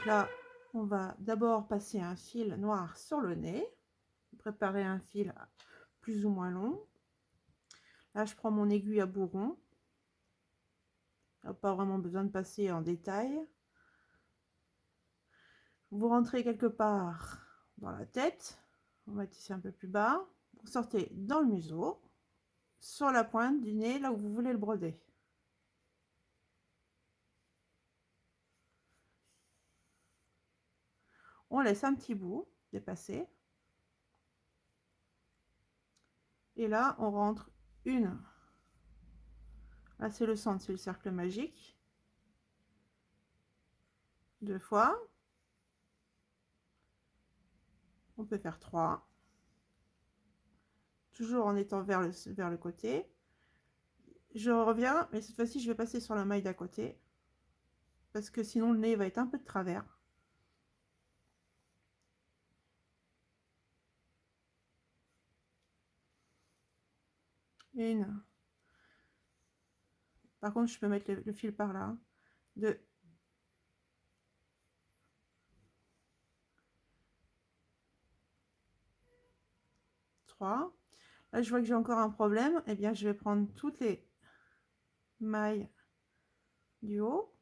Donc là, on va d'abord passer un fil noir sur le nez, préparer un fil plus ou moins long. Là, je prends mon aiguille à bourron. Pas vraiment besoin de passer en détail. Vous rentrez quelque part dans la tête. On va tisser un peu plus bas. Vous sortez dans le museau, sur la pointe du nez, là où vous voulez le broder. On laisse un petit bout dépasser. Et là, on rentre une. Là, c'est le centre, c'est le cercle magique. 2 fois. On peut faire 3. Toujours en étant vers le côté. Je reviens, mais cette fois-ci, je vais passer sur la maille d'à côté. Parce que sinon, le nez va être un peu de travers. Une. Par contre, je peux mettre le fil par là. 2. 3. Là, je vois que j'ai encore un problème. Eh bien, je vais prendre toutes les mailles du haut.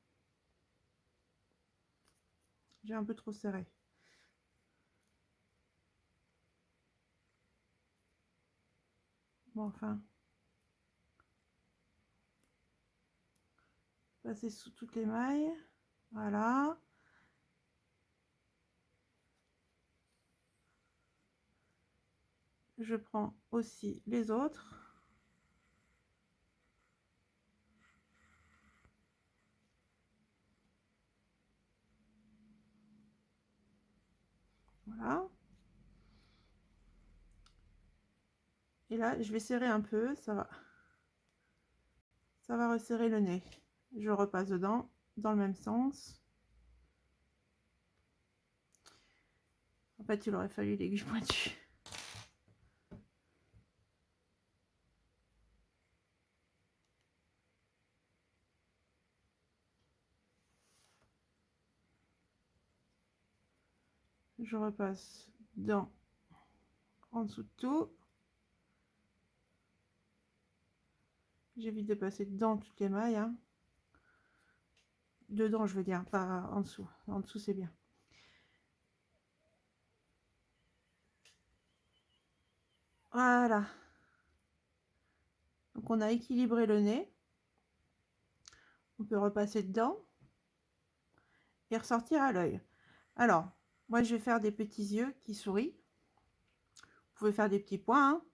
J'ai un peu trop serré. Bon, enfin. Passer sous toutes les mailles. Voilà. Je prends aussi les autres. Voilà. Et là, je vais serrer un peu, ça va resserrer le nez. Je repasse dedans, dans le même sens. En fait, il aurait fallu l'aiguille pointue. Je repasse dans, en dessous de tout. J'évite de passer dans toutes les mailles. Hein. Dedans, je veux dire, pas en dessous. En dessous, c'est bien. Voilà. Donc, on a équilibré le nez. On peut repasser dedans et ressortir à l'œil. Alors, moi, je vais faire des petits yeux qui sourient. Vous pouvez faire des petits points. Hein.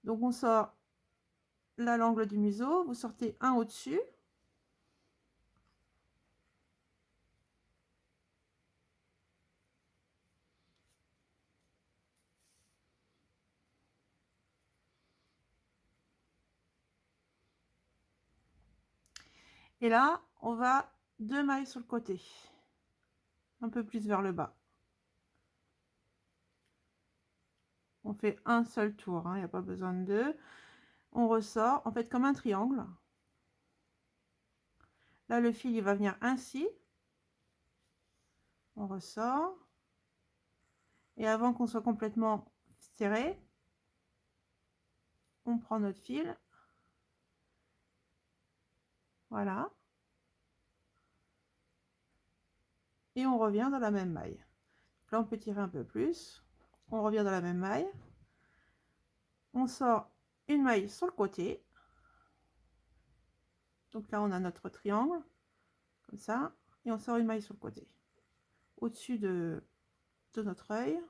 Donc, on sort là l'angle du museau. Vous sortez un au-dessus. Et là, on va 2 mailles sur le côté. Un peu plus vers le bas. On fait un seul tour, il n'y a pas besoin de 2. On ressort, en fait comme un triangle. Là, le fil, il va venir ainsi. On ressort. Et avant qu'on soit complètement serré, on prend notre fil. Voilà. Et on revient dans la même maille. Là, on peut tirer un peu plus. On revient dans la même maille. On sort une maille sur le côté. Donc là, on a notre triangle. Comme ça. Et on sort une maille sur le côté. Au-dessus de notre œil.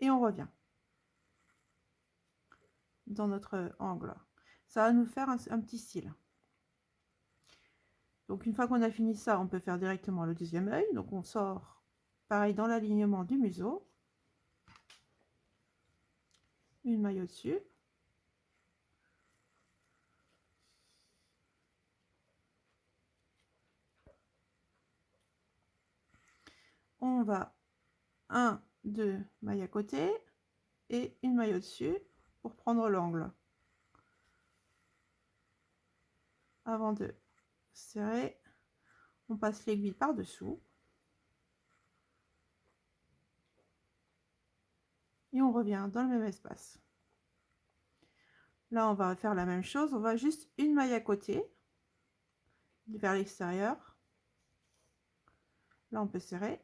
Et on revient dans notre angle. Ça va nous faire un petit cil. Donc une fois qu'on a fini ça, on peut faire directement le deuxième œil. Donc on sort pareil dans l'alignement du museau. Une maille au-dessus. On va 1, 2 mailles à côté et une maille au-dessus pour prendre l'angle. Avant de serrer, On passe l'aiguille par dessous et on revient dans le même espace. Là on va faire la même chose, on va juste une maille à côté vers l'extérieur. Là on peut serrer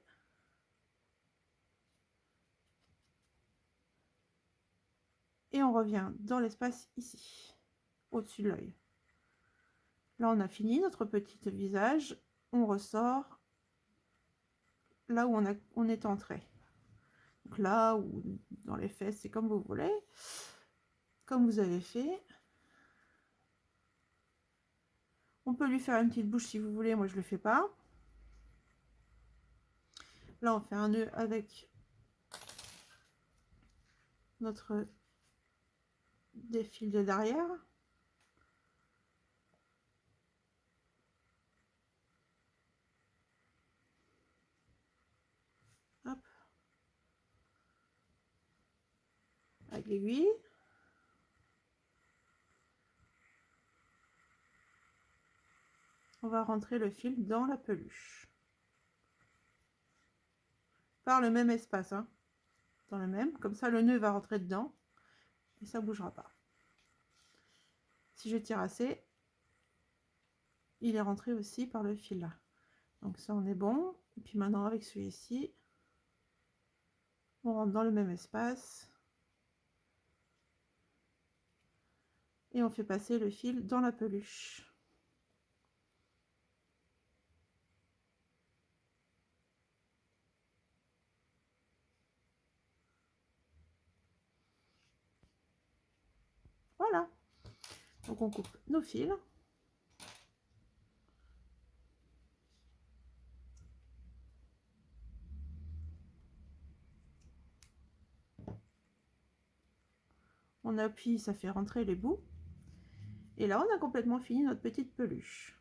et on revient dans l'espace ici, au-dessus de l'œil. Là on a fini notre petit visage, on ressort là où on est entré. Donc là ou dans les fesses, c'est comme vous voulez, comme vous avez fait. On peut lui faire une petite bouche si vous voulez, moi je le fais pas. Là on fait un nœud avec notre défil de derrière. Hop. Avec l'aiguille. On va rentrer le fil dans la peluche. Par le même espace, hein. Dans le même, comme ça le nœud va rentrer dedans et ça bougera pas. Si je tire assez, il est rentré aussi par le fil là. Donc ça on est bon. Et puis maintenant avec celui-ci, on rentre dans le même espace et on fait passer le fil dans la peluche. Voilà. Donc on coupe nos fils. On appuie, ça fait rentrer les bouts. Et là, on a complètement fini notre petite peluche.